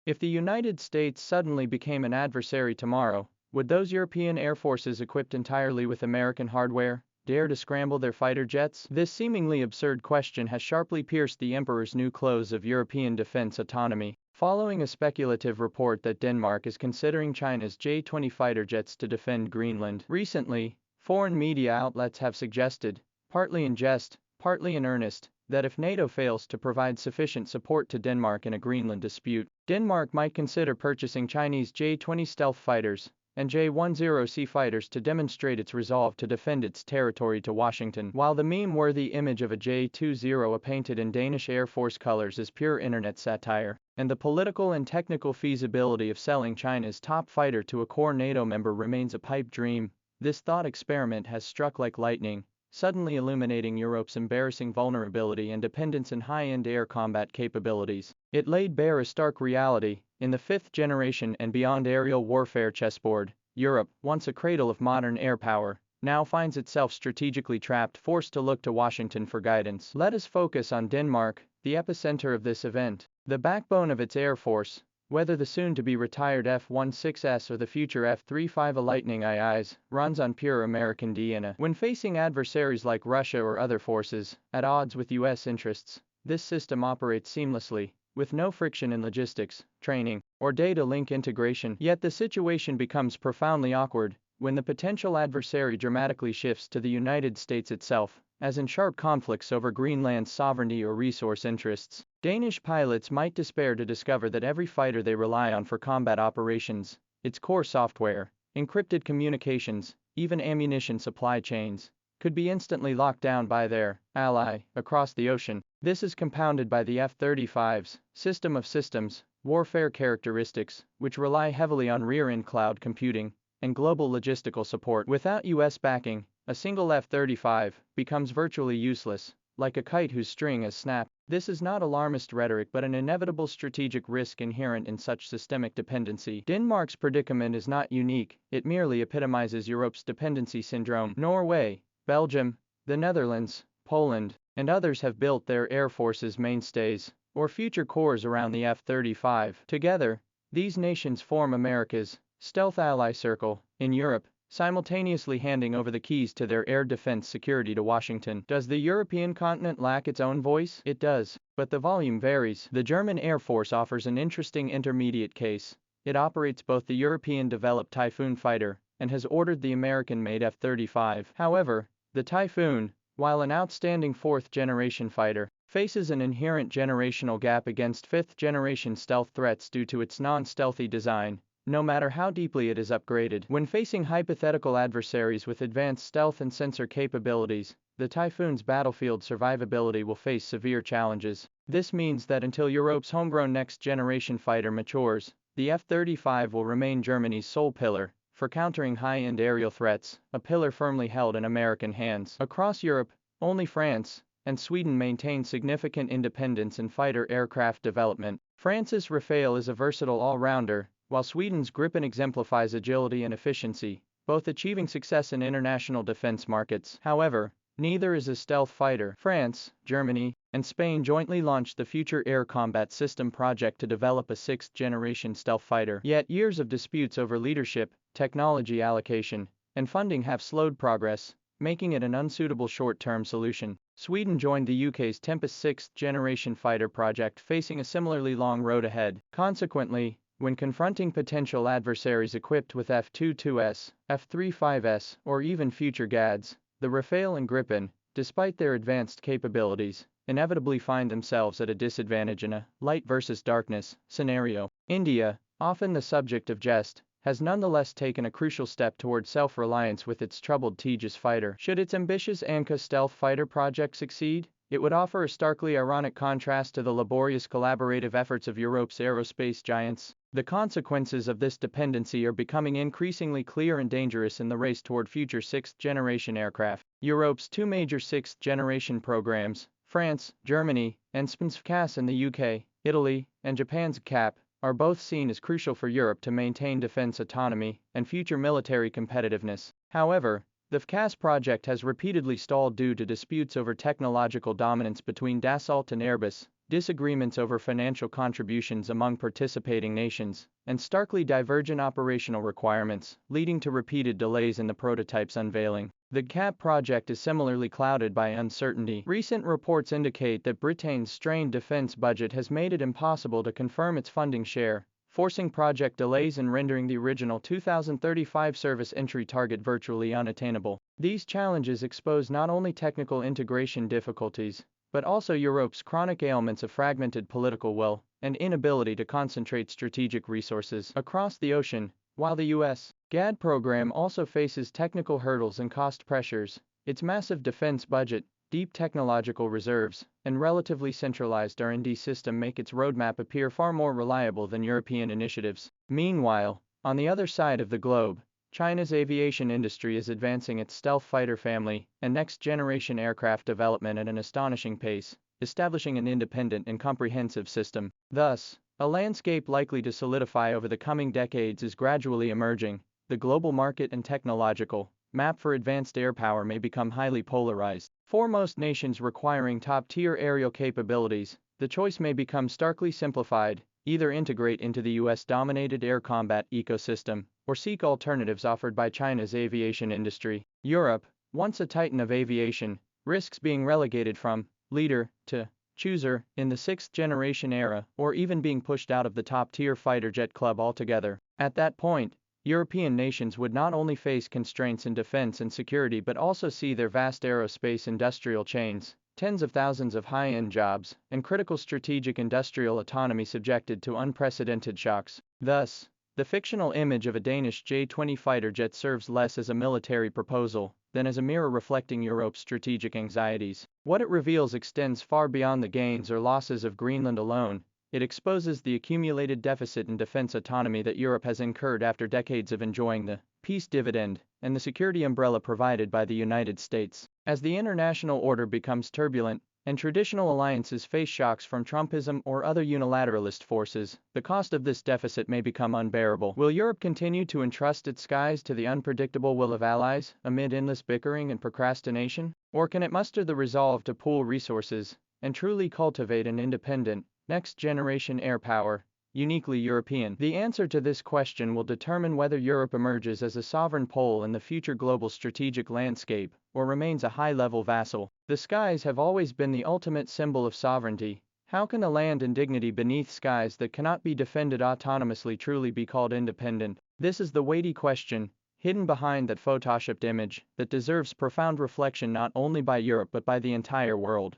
If the United States suddenly became an adversary tomorrow, would those European air forces equipped entirely with American hardware dare to scramble their fighter jets? This seemingly absurd question has sharply pierced the emperor's new clothes of European defense autonomy, following a speculative report that Denmark is considering China's J-20 fighter jets to defend Greenland. Recently, foreign media outlets have suggested, partly in jest, partly in earnest, that if NATO fails to provide sufficient support to Denmark in a Greenland dispute, Denmark might consider purchasing Chinese J-20 stealth fighters and J-10C fighters to demonstrate its resolve to defend its territory to Washington. While the meme-worthy image of a J-20 painted in Danish Air Force colors is pure internet satire, and the political and technical feasibility of selling China's top fighter to a core NATO member remains a pipe dream, this thought experiment has struck like lightning, suddenly illuminating Europe's embarrassing vulnerability and dependence in high-end air combat capabilities. It laid bare a stark reality: in the fifth-generation and beyond aerial warfare chessboard, Europe, once a cradle of modern air power, now finds itself strategically trapped, forced to look to Washington for guidance. Let us focus on Denmark, the epicenter of this event, the backbone of its air force. Whether the soon-to-be-retired F-16S or the future F-35 Lightning IIs runs on pure American DNA. When facing adversaries like Russia or other forces at odds with U.S. interests, this system operates seamlessly, with no friction in logistics, training, or data link integration. Yet the situation becomes profoundly awkward when the potential adversary dramatically shifts to the United States itself, as in sharp conflicts over Greenland's sovereignty or resource interests. Danish pilots might despair to discover that every fighter they rely on for combat operations, its core software, encrypted communications, even ammunition supply chains, could be instantly locked down by their ally across the ocean. This is compounded by the F-35's system of systems warfare characteristics, which rely heavily on rear-end cloud computing and global logistical support. Without U.S. backing, a single F-35 becomes virtually useless, like a kite whose string has snapped. This is not alarmist rhetoric but an inevitable strategic risk inherent in such systemic dependency. Denmark's predicament is not unique, it merely epitomizes Europe's dependency syndrome. Norway, Belgium, the Netherlands, Poland, and others have built their air forces mainstays, or future cores, around the F-35. Together, these nations form America's stealth ally circle in Europe, simultaneously handing over the keys to their air defense security to Washington. Does the European continent lack its own voice? It does, but the volume varies. The German Air Force offers an interesting intermediate case. It operates both the European-developed Typhoon fighter and has ordered the American-made F-35. However, the Typhoon, while an outstanding fourth-generation fighter, faces an inherent generational gap against fifth-generation stealth threats due to its non-stealthy design, no matter how deeply it is upgraded. When facing hypothetical adversaries with advanced stealth and sensor capabilities, the Typhoon's battlefield survivability will face severe challenges. This means that until Europe's homegrown next-generation fighter matures, the F-35 will remain Germany's sole pillar for countering high-end aerial threats, a pillar firmly held in American hands. Across Europe, only France and Sweden maintain significant independence in fighter aircraft development. France's Rafale is a versatile all-rounder, while Sweden's Gripen exemplifies agility and efficiency, both achieving success in international defense markets. However, neither is a stealth fighter. France, Germany, and Spain jointly launched the Future Air Combat System project to develop a sixth-generation stealth fighter. Yet years of disputes over leadership, technology allocation, and funding have slowed progress, making it an unsuitable short-term solution. Sweden joined the UK's Tempest sixth-generation fighter project, facing a similarly long road ahead. Consequently, when confronting potential adversaries equipped with F-22s, F-35s, or even future GADs, the Rafale and Gripen, despite their advanced capabilities, inevitably find themselves at a disadvantage in a light versus darkness scenario. India, often the subject of jest, has nonetheless taken a crucial step toward self-reliance with its troubled Tejas fighter. Should its ambitious Anka stealth fighter project succeed, it would offer a starkly ironic contrast to the laborious collaborative efforts of Europe's aerospace giants. The consequences of this dependency are becoming increasingly clear and dangerous in the race toward future sixth-generation aircraft. Europe's two major sixth-generation programs, France, Germany, and Spain's FCAS in the UK, Italy, and Japan's CAP, are both seen as crucial for Europe to maintain defense autonomy and future military competitiveness. However, the FCAS project has repeatedly stalled due to disputes over technological dominance between Dassault and Airbus, disagreements over financial contributions among participating nations, and starkly divergent operational requirements, leading to repeated delays in the prototype's unveiling. The CAP project is similarly clouded by uncertainty. Recent reports indicate that Britain's strained defense budget has made it impossible to confirm its funding share, forcing project delays and rendering the original 2035 service entry target virtually unattainable. These challenges expose not only technical integration difficulties, but also Europe's chronic ailments of fragmented political will and inability to concentrate strategic resources across the ocean. While the U.S. GAD program also faces technical hurdles and cost pressures, its massive defense budget, deep technological reserves, and relatively centralized R&D system make its roadmap appear far more reliable than European initiatives. Meanwhile, on the other side of the globe, China's aviation industry is advancing its stealth fighter family and next-generation aircraft development at an astonishing pace, establishing an independent and comprehensive system. Thus, a landscape likely to solidify over the coming decades is gradually emerging. The global market and technological map for advanced air power may become highly polarized. For most nations requiring top-tier aerial capabilities, the choice may become starkly simplified: either integrate into the US-dominated air combat ecosystem, or seek alternatives offered by China's aviation industry. Europe, once a titan of aviation, risks being relegated from leader to chooser in the sixth-generation era, or even being pushed out of the top-tier fighter jet club altogether. At that point, European nations would not only face constraints in defense and security but also see their vast aerospace industrial chains, tens of thousands of high-end jobs, and critical strategic industrial autonomy subjected to unprecedented shocks. Thus, the fictional image of a Danish J-20 fighter jet serves less as a military proposal than as a mirror reflecting Europe's strategic anxieties. What it reveals extends far beyond the gains or losses of Greenland alone. It exposes the accumulated deficit in defense autonomy that Europe has incurred after decades of enjoying the peace dividend and the security umbrella provided by the United States. As the international order becomes turbulent, and traditional alliances face shocks from Trumpism or other unilateralist forces, the cost of this deficit may become unbearable. Will Europe continue to entrust its skies to the unpredictable will of allies, amid endless bickering and procrastination? Or can it muster the resolve to pool resources, and truly cultivate an independent, next-generation air power, uniquely European? The answer to this question will determine whether Europe emerges as a sovereign pole in the future global strategic landscape, or remains a high-level vassal. The skies have always been the ultimate symbol of sovereignty. How can a land and dignity beneath skies that cannot be defended autonomously truly be called independent? This is the weighty question, hidden behind that photoshopped image, that deserves profound reflection not only by Europe but by the entire world.